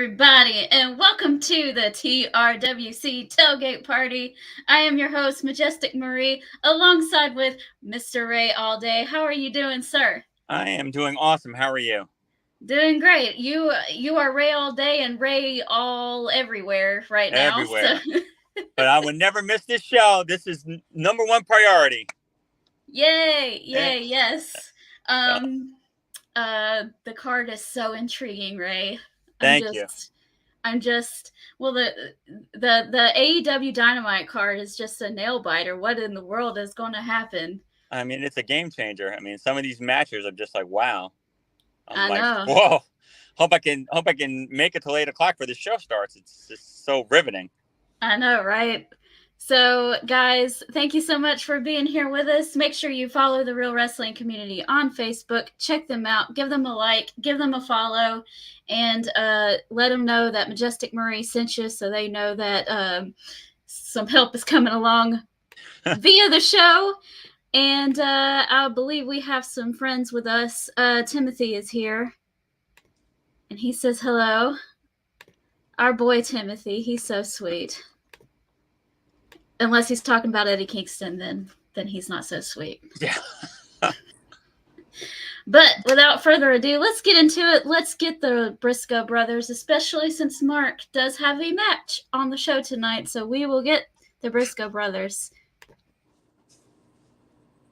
everybody, and welcome to the TRWC Tailgate Party. I am your host, Majestic Marie, alongside with Mr. Ray All Day. How are you doing, sir? I am doing awesome. How are you? Doing great. You are Ray All Day and Ray all everywhere right now. Everywhere. But I would never miss this show. This is number one priority. Yay! Yes. The card is so intriguing, Ray. Thank you. Well, the AEW Dynamite card is just a nail biter. What in the world is going to happen? I mean, it's a game changer. I mean, some of these matches are just like, wow. I know. Whoa. Hope I can make it till 8 o'clock for the show starts. It's just so riveting. I know, right? So, guys, thank you so much for being here with us. Make sure you follow the Real Wrestling Community on Facebook. Check them out. Give them a like. Give them a follow. And let them know that Majestic Marie sent you so they know that some help is coming along via the show. And I believe we have some friends with us. Timothy is here. And he says hello. Our boy Timothy. He's so sweet. Unless he's talking about Eddie Kingston, then he's not so sweet. Yeah. But without further ado, let's get into it. Let's get the Briscoe brothers, especially since Mark does have a match on the show tonight. So we will get the Briscoe brothers.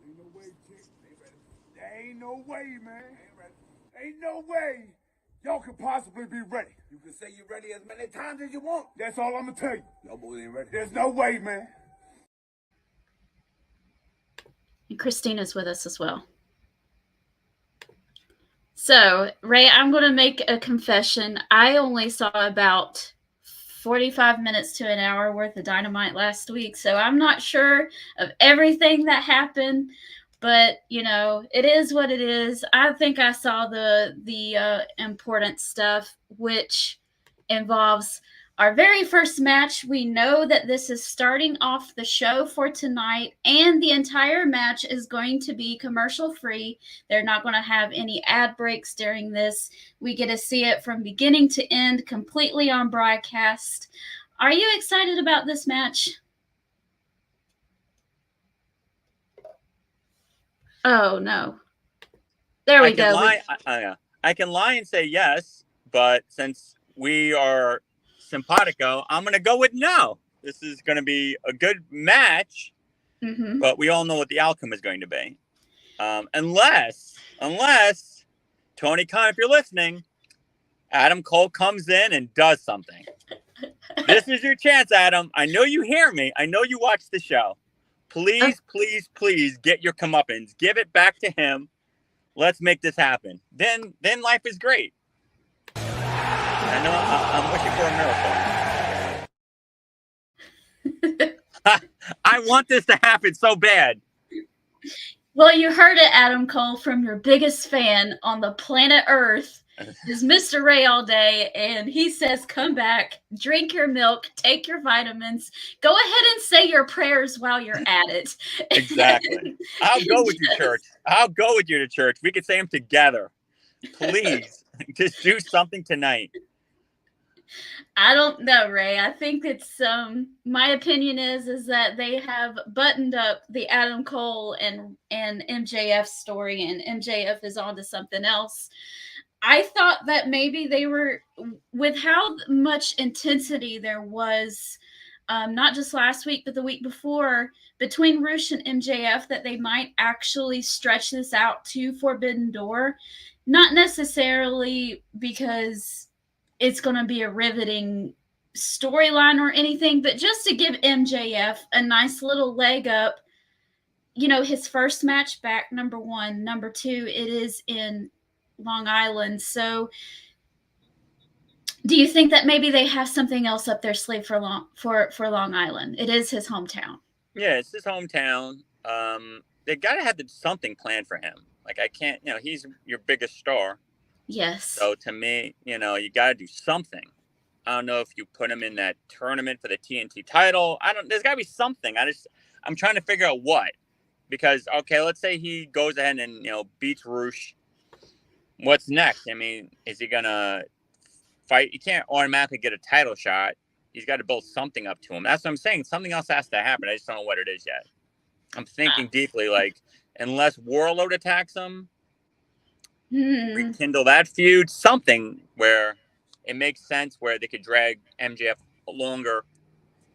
Ain't no way, Jake. There ain't no way, man. Ain't no way y'all could possibly be ready. You can say you're ready as many times as you want. That's all I'm gonna tell you. Y'all boys ain't ready. There's no way, man. And Christina's with us as well. So, Ray, I'm going to make a confession. I only saw about 45 minutes to an hour worth of Dynamite last week, so I'm not sure of everything that happened. But, it is what it is. I think I saw the important stuff, which involves our very first match. We know that this is starting off the show for tonight, and the entire match is going to be commercial-free. They're not going to have any ad breaks during this. We get to see it from beginning to end, completely on broadcast. Are you excited about this match? Oh, no. There we go. I can lie and say yes, but since we are simpatico, I'm going to go with no. This is going to be a good match, but we all know what the outcome is going to be. Unless, Tony Khan, if you're listening, Adam Cole comes in and does something. This is your chance, Adam. I know you hear me. I know you watch the show. Please, please get your comeuppance. Give it back to him. Let's make this happen. Then life is great. I know I'm wishing for a miracle. I want this to happen so bad. Well, you heard it, Adam Cole, from your biggest fan on the planet Earth. Is Mr. Ray All Day, and he says, come back, drink your milk, take your vitamins, go ahead and say your prayers while you're at it. Exactly. I'll go with you, church. I'll go with you to church. We could say them together. Please, just do something tonight. I don't know, Ray. I think it's my opinion is that they have buttoned up the Adam Cole and MJF story, and MJF is on to something else. I thought that maybe they were, with how much intensity there was, not just last week, but the week before, between Rush and MJF, that they might actually stretch this out to Forbidden Door. Not necessarily because it's going to be a riveting storyline or anything, but just to give MJF a nice little leg up. His first match back, number one. Number two, it is in Long Island. So do you think that maybe they have something else up their sleeve for Long Island? It is his hometown. Yeah, it's his hometown. They got to have something planned for him. Like, I can't, he's your biggest star. Yes. So to me, you got to do something. I don't know if you put him in that tournament for the TNT title. There's got to be something. I'm trying to figure out what. Because, okay, let's say he goes ahead and, beats Rush. What's next? I mean, is he going to fight. He can't automatically get a title shot. He's got to build something up to him. That's what I'm saying. Something else has to happen. I just don't know what it is yet. I'm thinking deeply, like, unless Warlord attacks him, rekindle that feud, something where it makes sense where they could drag MJF longer.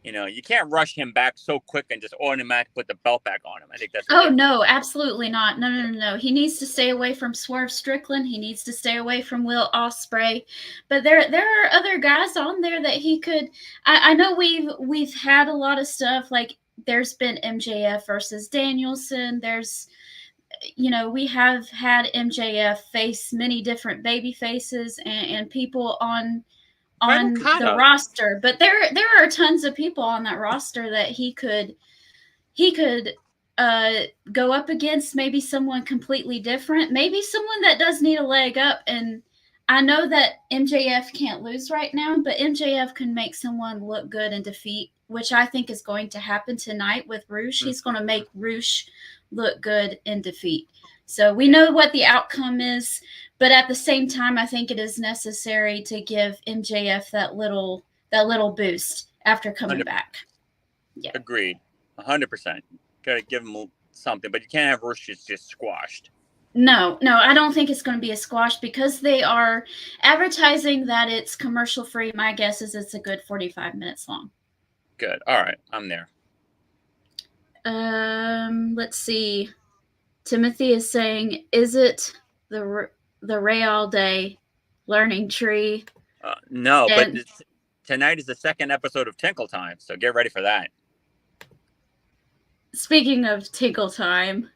You know, you can't rush him back so quick and just automatically put the belt back on him. I think that's ridiculous. Oh, no, absolutely not. No. He needs to stay away from Swerve Strickland. He needs to stay away from Will Ospreay. But there are other guys on there that he could. I know we've had a lot of stuff, like there's been MJF versus Danielson. There's, we have had MJF face many different baby faces and people on the roster, but there are tons of people on that roster that he could go up against, maybe someone completely different, maybe someone that does need a leg up. And I know that MJF can't lose right now, but MJF can make someone look good in defeat, which I think is going to happen tonight with Roosh. He's going to make Roosh look good in defeat. So we know what the outcome is, but at the same time, I think it is necessary to give MJF that little boost after coming back. Yeah. Agreed. 100%. Got to give him something, but you can't have Roosh just squashed. No, I don't think it's going to be a squash because they are advertising that it's commercial free. My guess is it's a good 45 minutes long. Good. All right. I'm there. Let's see. Timothy is saying, is it the Ray All Day learning tree? No, but tonight is the second episode of Tinkle Time, so get ready for that. Speaking of Tinkle Time,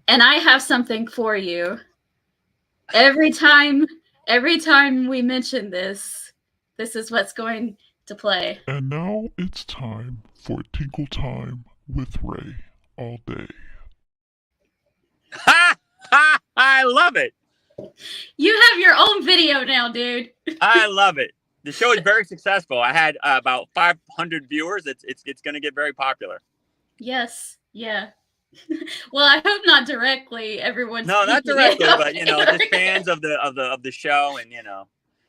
and I have something for you. Every time we mention this is what's going to play. And now it's time for Tinkle Time with Ray All Day. I love it. You have your own video now, dude. I love it. The show is very successful. I had about 500 viewers. It's going to get very popular. Yes. Yeah. Well, I hope not directly. Everyone's not directly, but just fans of the show, and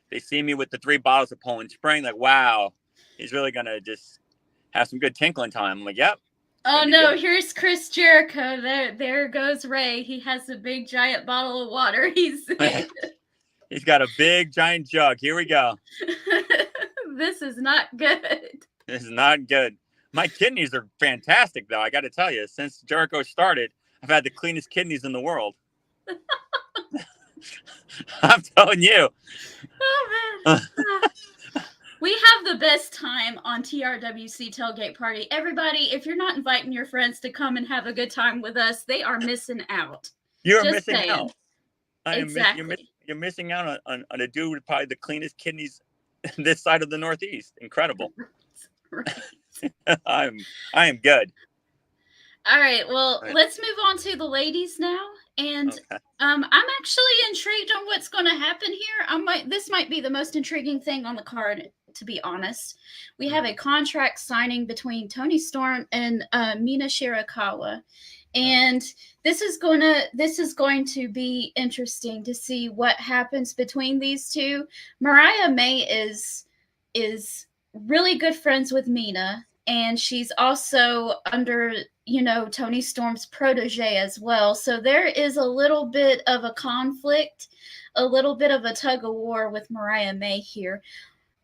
they see me with the 3 bottles of Poland Spring. Like, wow, he's really going to just have some good tinkling time. I'm like, yep. Oh no, here's Chris Jericho. There goes Ray. He has a big giant bottle of water. He's got a big giant jug. Here we go. This is not good. This is not good. My kidneys are fantastic, though. I got to tell you, since Jericho started, I've had the cleanest kidneys in the world. I'm telling you. Oh man. We have the best time on TRWC Tailgate Party. Everybody, if you're not inviting your friends to come and have a good time with us, they are missing out. You're missing out. Exactly. You're missing out on a dude with probably the cleanest kidneys this side of the Northeast. Incredible. Right. I am good. All right. Well, let's move on to the ladies now. And I'm actually intrigued on what's going to happen here. This might be the most intriguing thing on the card, to be honest. We have a contract signing between Toni Storm and Mina Shirakawa. And this is going to be interesting to see what happens between these two. Mariah May is really good friends with Mina, and she's also under Toni Storm's protege as well. So there is a little bit of a conflict, a little bit of a tug of war with Mariah May here.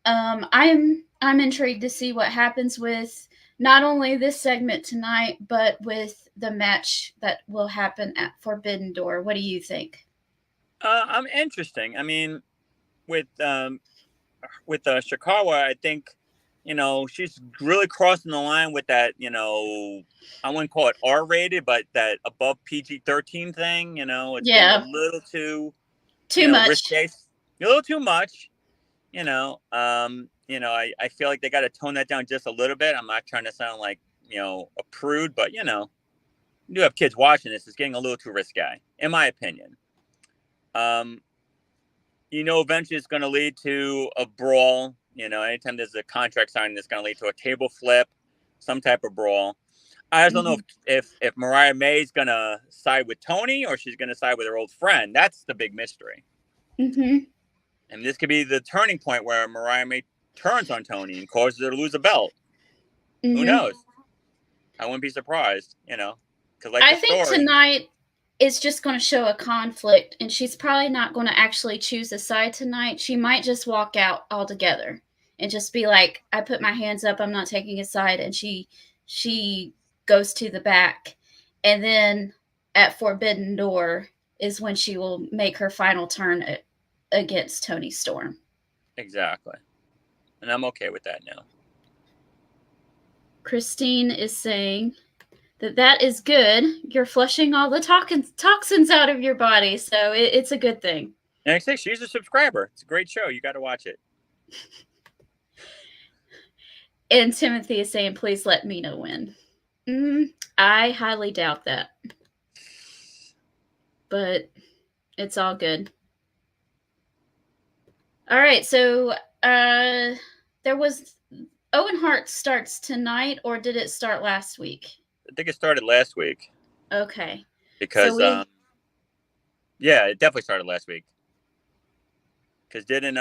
I'm intrigued to see what happens with not only this segment tonight, but with the match that will happen at Forbidden Door. What do you think? I'm interesting. I mean, with Shikawa, I think she's really crossing the line with that, I wouldn't call it R-rated, but that above PG-13 thing, it's a little too much. Risque, a little too much, I feel like they got to tone that down just a little bit. I'm not trying to sound like, a prude, but, you do have kids watching this. It's getting a little too risque, in my opinion. Eventually it's going to lead to a brawl. Anytime there's a contract signing, that's going to lead to a table flip, some type of brawl. I just don't know if Mariah May is going to side with Toni or she's going to side with her old friend. That's the big mystery. Mm-hmm. And this could be the turning point where Mariah May turns on Tony and causes her to lose a belt. Who knows? I wouldn't be surprised, because I think tonight is just going to show a conflict, and she's probably not going to actually choose a side tonight. She might just walk out altogether and just be like, I put my hands up, I'm not taking a side, and she goes to the back. And then at Forbidden Door is when she will make her final turn against Toni Storm. Exactly. And I'm okay with that now. Christine is saying that is good. You're flushing all the toxins out of your body, so it's a good thing. And I say she's a subscriber. It's a great show. You got to watch it. And Timothy is saying, please let Mina win. I highly doubt that. But it's all good. All right, so there was Owen Hart starts tonight, or did it start last week? I think it started last week. Okay. Because, yeah, it definitely started last week. Because didn't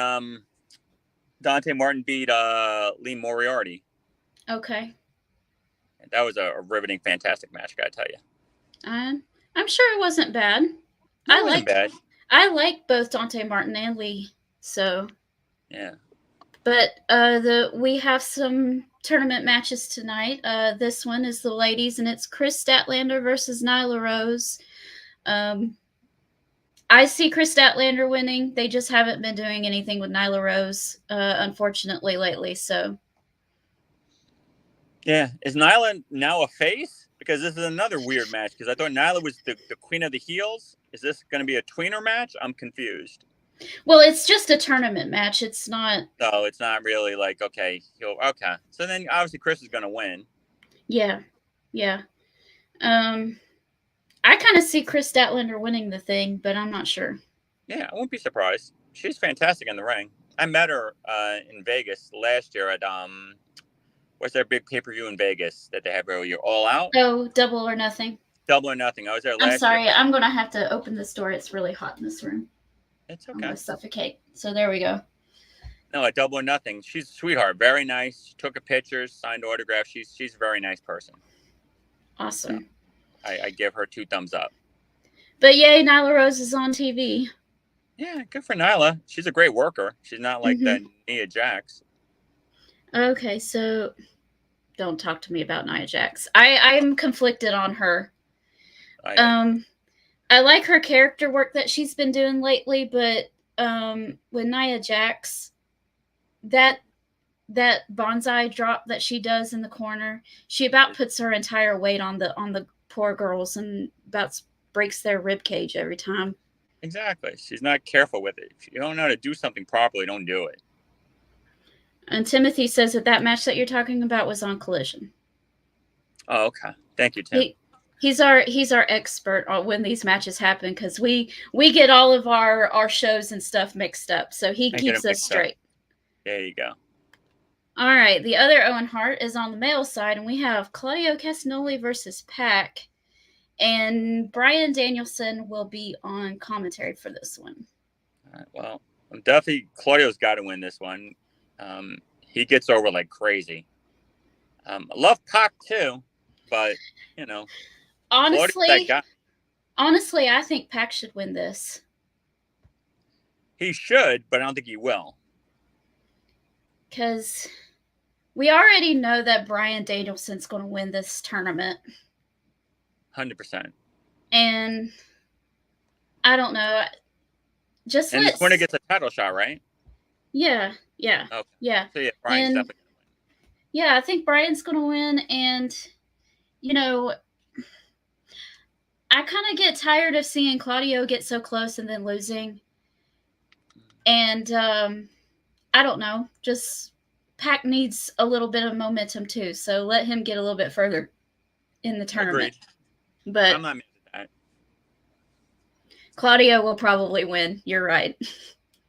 Dante Martin beat Lee Moriarty? Okay. And that was a riveting, fantastic match, I gotta tell you. I'm sure it wasn't bad. It wasn't bad. I like both Dante Martin and Lee, so. Yeah. But we have some tournament matches tonight. This one is the ladies, and it's Chris Statlander versus Nyla Rose. I see Chris Statlander winning. They just haven't been doing anything with Nyla Rose, unfortunately, lately. So. Yeah. Is Nyla now a face? Because this is another weird match. Because I thought Nyla was the queen of the heels. Is this going to be a tweener match? I'm confused. Well, it's just a tournament match. It's not. No, it's not really like, okay. Okay. So then obviously Chris is going to win. Yeah. Yeah. I kind of see Chris Statlander winning the thing, but I'm not sure. Yeah, I won't be surprised. She's fantastic in the ring. I met her in Vegas last year at what's their big pay-per-view in Vegas that they have every year? All Out? Oh, Double or Nothing. Double or Nothing. I was there last year. I'm sorry. I'm going to have to open this door. It's really hot in this room. It's okay. I'm going to suffocate. So there we go. No, at Double or Nothing. She's a sweetheart. Very nice. She took a picture, signed autograph. She's a very nice person. Awesome. So I give her 2 thumbs up. But yay, Nyla Rose is on TV. Yeah, good for Nyla. She's a great worker. She's not like that Nia Jax. Okay, so don't talk to me about Nia Jax. I'm conflicted on her. I like her character work that she's been doing lately, but with Nia Jax, that bonsai drop that she does in the corner, she about puts her entire weight on the poor girls and about breaks their rib cage every time. Exactly. She's not careful with it. If you don't know how to do something properly, don't do it. And Timothy says that match that you're talking about was on Collision. Oh, okay. Thank you, Tim. He's our expert on when these matches happen, because we get all of our shows and stuff mixed up, so he keeps us straight. There you go. All right, the other Owen Hart is on the male side, and we have Claudio Castagnoli versus Pac, and Bryan Danielson will be on commentary for this one. All right, well, definitely Claudio's got to win this one. He gets over like crazy. I love Pac too, but honestly, I think Pac should win this. He should, but I don't think he will. Because we already know that Bryan Danielson's going to win this tournament. 100%. And I don't know. And this winner gets a title shot, right? Yeah. Okay. Yeah. So yeah, Bryan's definitely going to win. Yeah, I think Bryan's going to win, and I kind of get tired of seeing Claudio get so close and then losing. And I don't know, just Pac needs a little bit of momentum too, so let him get a little bit further in the tournament. Agreed. But I'm not mad at that. Claudio will probably win. You're right.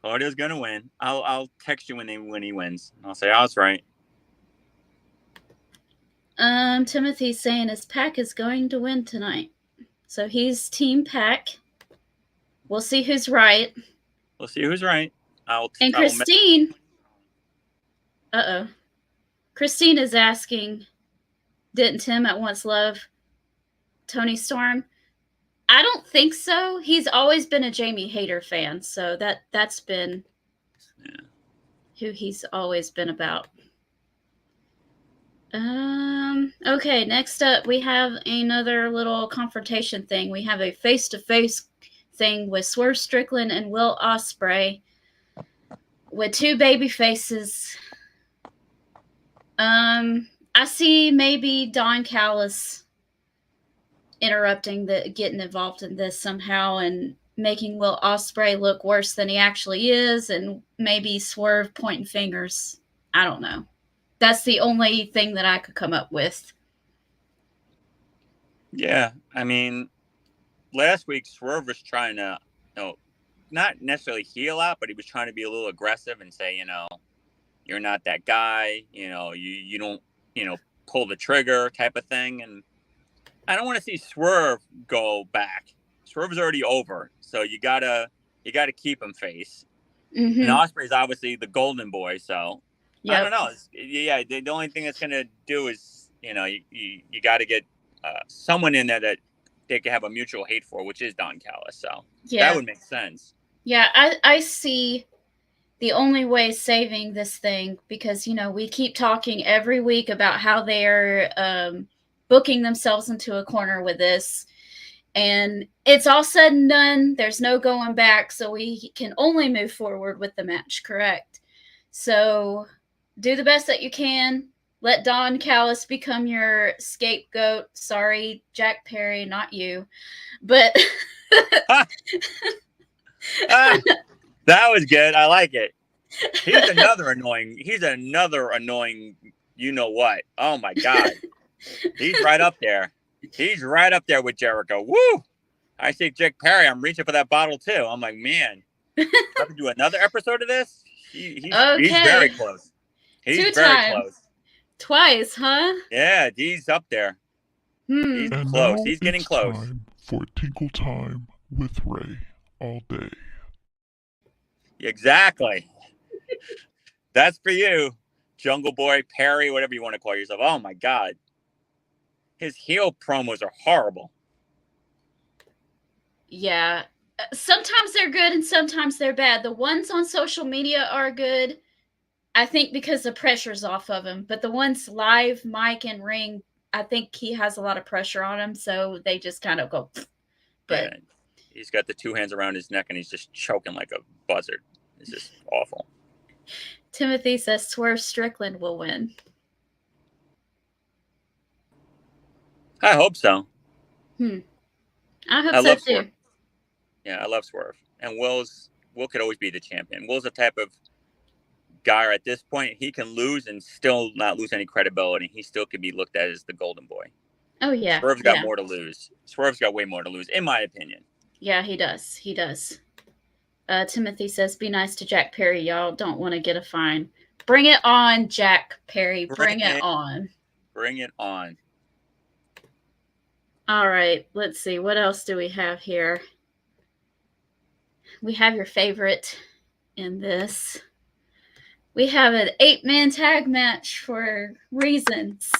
Claudio's gonna win. I'll text you when he wins. I'll say I was right. Timothy's saying his Pac is going to win tonight, so he's Team Pac. We'll see who's right. We'll see who's right. And Christine, Christine is asking, didn't Tim at once love Tony Storm? I don't think so. He's always been a Jamie Hayter fan, so that's been who he's always been about. Okay, next up we have another little confrontation thing. We have a face-to-face thing with Swerve Strickland and Will Ospreay with two baby faces. I see maybe Don Callis getting involved in this somehow and making Will Ospreay look worse than he actually is, and maybe Swerve pointing fingers. I don't know. That's the only thing that I could come up with. Yeah, I mean, last week Swerve was trying to, not necessarily heel out, but he was trying to be a little aggressive and say, you're not that guy, you don't, pull the trigger type of thing. And I don't want to see Swerve go back. Swerve's already over, so you gotta keep him face. Mm-hmm. And Ospreay's obviously the golden boy, so yep. I don't know. The only thing that's gonna do is you got to get someone in there that they can have a mutual hate for, which is Don Callis. So that would make sense. Yeah, I see the only way saving this thing, because we keep talking every week about how they're booking themselves into a corner with this, and it's all said and done. There's no going back, so we can only move forward with the match, correct? So do the best that you can. Let Don Callis become your scapegoat. Sorry, Jack Perry, not you. But that was good. I like it. He's another annoying, you know what? Oh my God. He's right up there. He's right up there with Jericho. Woo! I see Jack Perry. I'm reaching for that bottle too. I'm like, man, have to do another episode of this? He's very close. He's very close. Twice, huh? Yeah, he's up there. He's and close. He's getting close. Time for Tinkle Time with Ray all day. Exactly. That's for you, Jungle Boy, Perry, whatever you want to call yourself. Oh my God. His heel promos are horrible. Yeah. Sometimes they're good and sometimes they're bad. The ones on social media are good, I think, because the pressure's off of him. But the ones live, mic and ring, I think he has a lot of pressure on him, so they just kind of go. But yeah, he's got the two hands around his neck and he's just choking like a buzzard. It's just awful. Timothy says Swerve Strickland will win. I hope so. I hope so too. Swerve. Yeah, I love Swerve. And Will could always be the champion. Will's the type of guy at this point, he can lose and still not lose any credibility. He still could be looked at as the golden boy. Oh, yeah. Swerve's got more to lose. Swerve's got way more to lose, in my opinion. Yeah, he does. He does. Timothy says, be nice to Jack Perry. Y'all don't want to get a fine. Bring it on, Jack Perry. Bring it on. Bring it on. All right. Let's see. What else do we have here? We have your favorite in this. We have an 8-man tag match for reasons.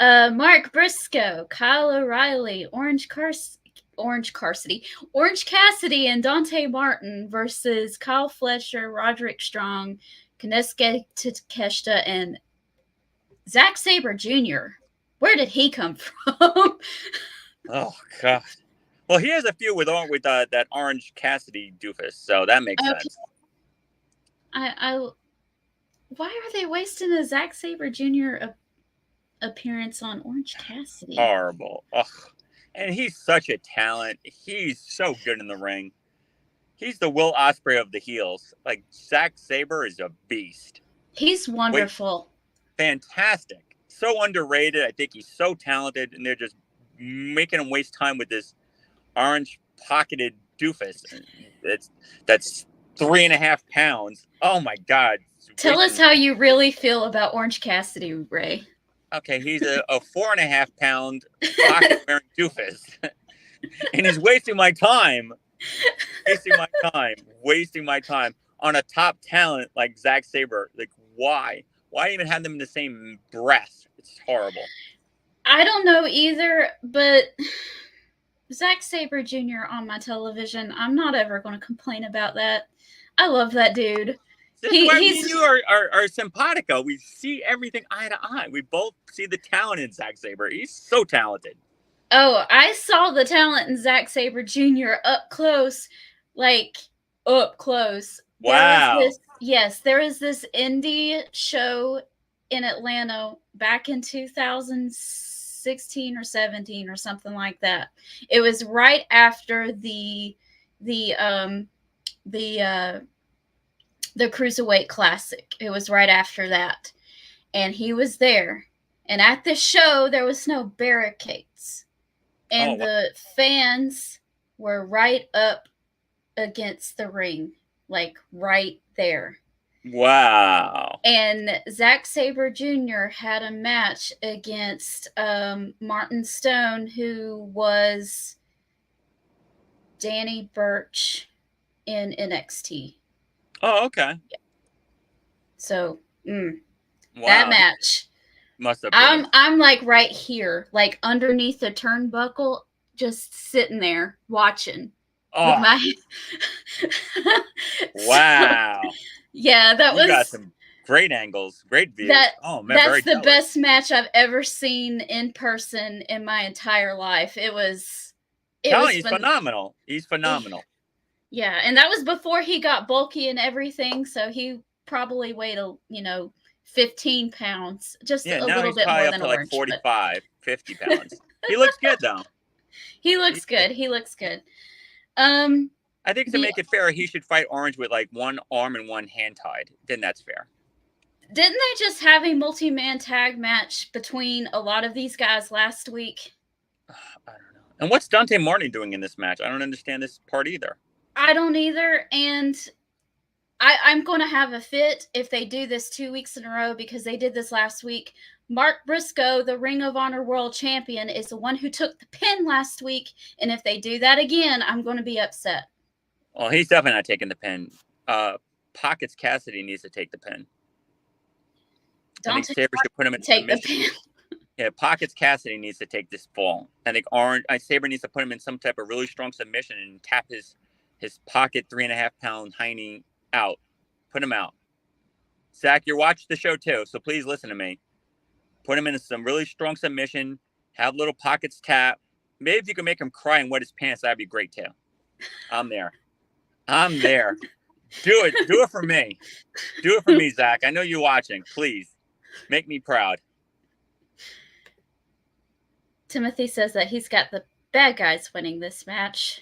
Mark Briscoe, Kyle O'Reilly, Orange Cassidy, and Dante Martin versus Kyle Fletcher, Roderick Strong, Konosuke Takeshita, and Zack Sabre Jr. Where did he come from? Oh, God. Well, he has a few with that Orange Cassidy doofus, so that makes sense. Why are they wasting a Zack Sabre Jr. appearance on Orange Cassidy? Horrible. Ugh. And he's such a talent. He's so good in the ring. He's the Will Ospreay of the heels. Like, Zack Sabre is a beast. He's wonderful. Fantastic. So underrated. I think he's so talented, and they're just making him waste time with this orange pocketed doofus. That's 3.5 pounds. Oh my God. Tell us how you really feel about Orange Cassidy, Ray. Okay, he's a 4.5 pound pocket wearing doofus. And he's wasting my time. Wasting my time. on a top talent like Zack Sabre. Like, why? Why even have them in the same breath? It's horrible. I don't know either, but Zack Sabre Jr. on my television, I'm not ever going to complain about that. I love that dude. This is why me and you are simpatico. We see everything eye to eye. We both see the talent in Zack Sabre. He's so talented. Oh, I saw the talent in Zack Sabre Jr. up close, like up close. Wow. There is this indie show in Atlanta back in 2016 or 17 or something like that. It was right after the Cruiserweight Classic. It was right after that. And he was there. And at this show, there was no barricades. And the fans were right up against the ring, like right there. Wow. And Zack Sabre Jr. had a match against Martin Stone, who was Danny Burch in NXT. Oh, okay. Yeah. So, wow. That match. Must have been. I'm like right here, like underneath the turnbuckle, just sitting there watching. Oh. With my... Wow. So, yeah, that was. You got some great angles, great views. That's the best match I've ever seen in person in my entire life. He's phenomenal. He's phenomenal. Yeah, and that was before he got bulky and everything, so he probably weighed 15 pounds, just a little bit more than Orange. 45, 50 pounds. He looks good though. He looks good. I think to make it fair, he should fight Orange with like one arm and one hand tied. Then that's fair. Didn't they just have a multi-man tag match between a lot of these guys last week? I don't know. And what's Dante Martin doing in this match? I don't understand this part either. I don't either, and I'm going to have a fit if they do this 2 weeks in a row, because they did this last week. Mark Briscoe, the Ring of Honor World Champion, is the one who took the pin last week, and if they do that again, I'm going to be upset. Well, he's definitely not taking the pin. Pockets Cassidy needs to take the pin. I think Sabre should put him in the pin. Yeah, Pockets Cassidy needs to take this fall. I think Sabre needs to put him in some type of really strong submission and tap his pocket 3.5-pound hiney out. Put him out. Zach, you're watching the show too, so please listen to me. Put him in some really strong submission. Have little Pockets tap. Maybe if you can make him cry and wet his pants, that'd be great too. I'm there. Do it for me. Do it for me, Zach. I know you're watching. Please make me proud. Timothy says that he's got the bad guys winning this match.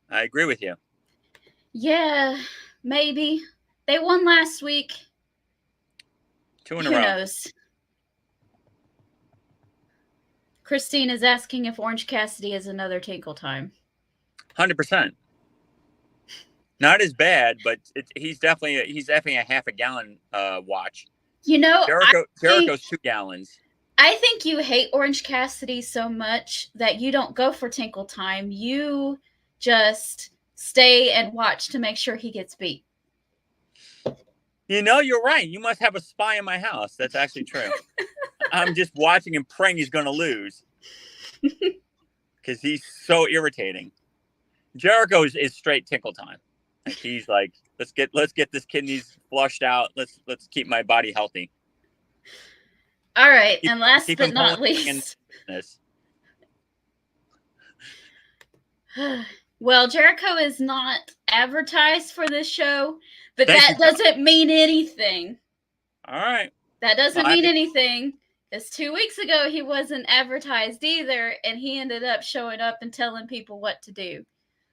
I agree with you. Yeah, maybe. They won last week. 2 in a row. Who knows? Christine is asking if Orange Cassidy is another Tinkle Time. 100%. Not as bad, but he's definitely a half a gallon watch. Jericho's 2 gallons. I think you hate Orange Cassidy so much that you don't go for Tinkle Time. You just stay and watch to make sure he gets beat. You're right. You must have a spy in my house. That's actually true. I'm just watching and praying he's going to lose because he's so irritating. Jericho is straight Tinkle Time. Like he's like, let's get this kidneys flushed out. Let's keep my body healthy. All right, and last but not least, well, Jericho is not advertised for this show, but that doesn't mean anything. All right. That doesn't mean anything. Because 2 weeks ago, he wasn't advertised either, and he ended up showing up and telling people what to do.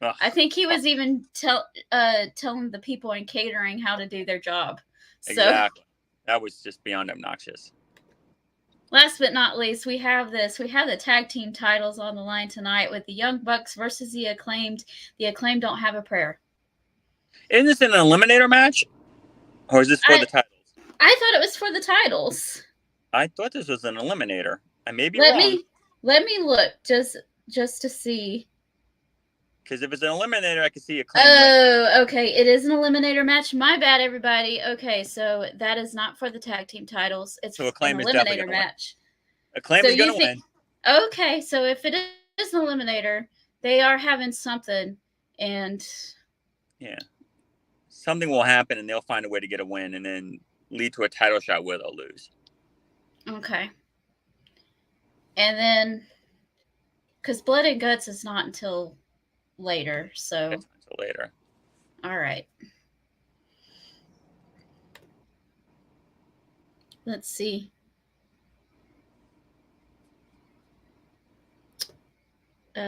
Ugh. I think he was even telling the people in catering how to do their job. Exactly. That was just beyond obnoxious. Last but not least, we have this. We have the tag team titles on the line tonight with the Young Bucks versus the Acclaimed. The Acclaimed don't have a prayer. Isn't this an eliminator match? Or is this for the titles? I thought it was for the titles. I thought this was an eliminator. I may be wrong. Let me look just to see. Because if it's an eliminator, I can see a claim. Oh, okay. It is an eliminator match. My bad, everybody. Okay, so that is not for the tag team titles. It's So an Acclaim is definitely eliminator gonna match. win. Acclaim is going to win. Okay, so if it is an eliminator, they are having something, and yeah, something will happen, and they'll find a way to get a win, and then lead to a title shot where they'll lose. Okay. And then, because Blood and Guts is not until later, so. It's until later. All right. Let's see.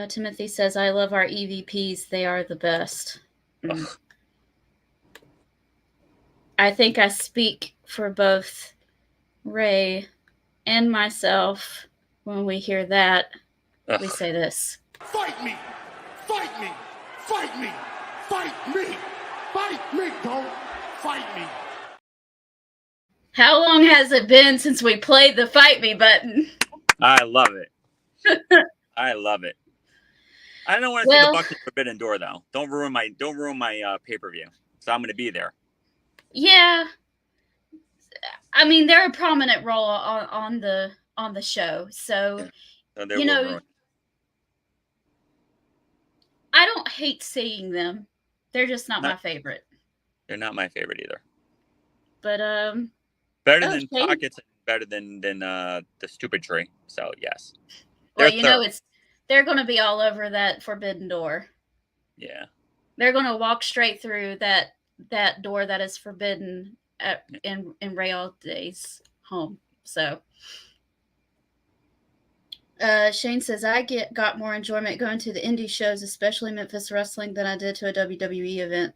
Timothy says, I love our EVPs. They are the best. I think I speak for both Ray and myself when we hear that. We say this. Fight me! Fight me! Fight me! Fight me! Fight me! Don't fight me! How long has it been since we played the Fight Me button? I love it. I love it. I don't want to see the Bucks at Forbidden Door though. Don't ruin my pay-per-view. So I'm going to be there. Yeah. I mean, they're a prominent role on the show. So you know, I don't hate seeing them. They're just not my favorite. They're not my favorite either. But better than Pockets, better than the Stupid Tree. So yes. Well, you know, they're going to be all over that Forbidden Door. Yeah. They're going to walk straight through that door that is forbidden in Ray Alday's home. So Shane says, I got more enjoyment going to the indie shows, especially Memphis Wrestling, than I did to a WWE event.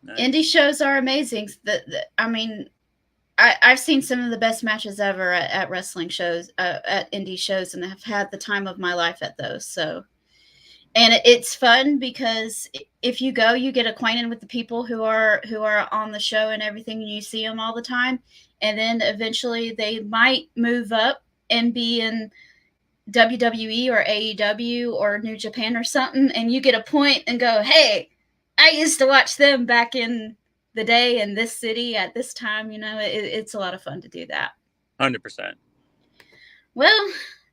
Nice. Indie shows are amazing. I mean, I've seen some of the best matches ever at wrestling shows, at indie shows, and have had the time of my life at those. So, and it's fun because if you go, you get acquainted with the people who are on the show and everything, and you see them all the time. And then eventually they might move up and be in WWE or AEW or New Japan or something, and you get a point and go, hey, I used to watch them back in the day in this city at this time. You know, it's a lot of fun to do that. 100%. Well,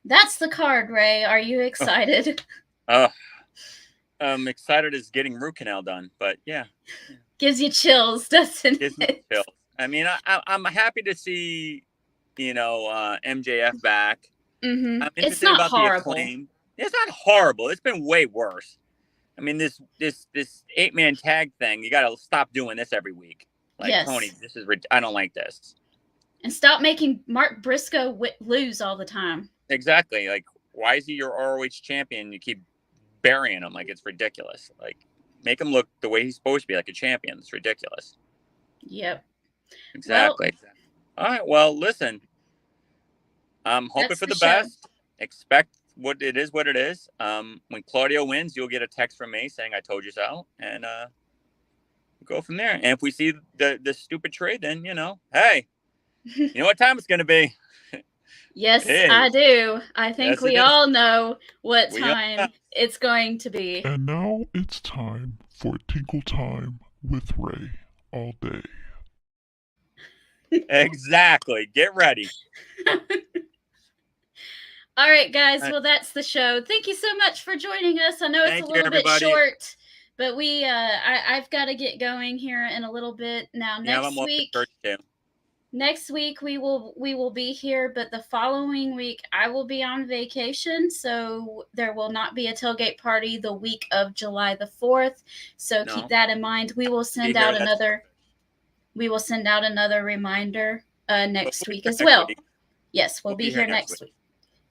that's the card, Ray. Are you excited? I'm excited as getting root canal done, but yeah. Gives you chills, doesn't Gives me chills. I mean, I'm happy to see, MJF back. Mm-hmm. I'm interested about horrible. The Acclaim. It's not horrible. It's been way worse. I mean, this 8-man tag thing, you got to stop doing this every week. Like, yes. Tony, I don't like this. And stop making Mark Briscoe lose all the time. Exactly. Like, why is he your ROH champion? You keep burying him. Like, it's ridiculous. Like, make him look the way he's supposed to be, like a champion. It's ridiculous. Yep. Exactly. Well, all right. Well, listen, I'm hoping for the best. Expect what it is. When Claudio wins, you'll get a text from me saying I told you so, and we'll go from there. And if we see the stupid trade, then hey, you know what time it's gonna be. Yes, I do. I think we all know what time it's going to be. And now it's time for Tinkle Time with Ray all day. Exactly. Get ready. All right, guys. Well, that's the show. Thank you so much for joining us. I know it's a little bit short, but I've got to get going here in a little bit. Now, next week we will be here, but the following week I will be on vacation, so there will not be a tailgate party the week of July the 4th. So keep that in mind. We will send out another reminder next week as well. Yes, we'll be here next week.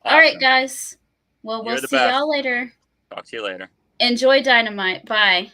Awesome. All right, guys. Well, we'll see y'all later. Talk to you later. Enjoy Dynamite. Bye.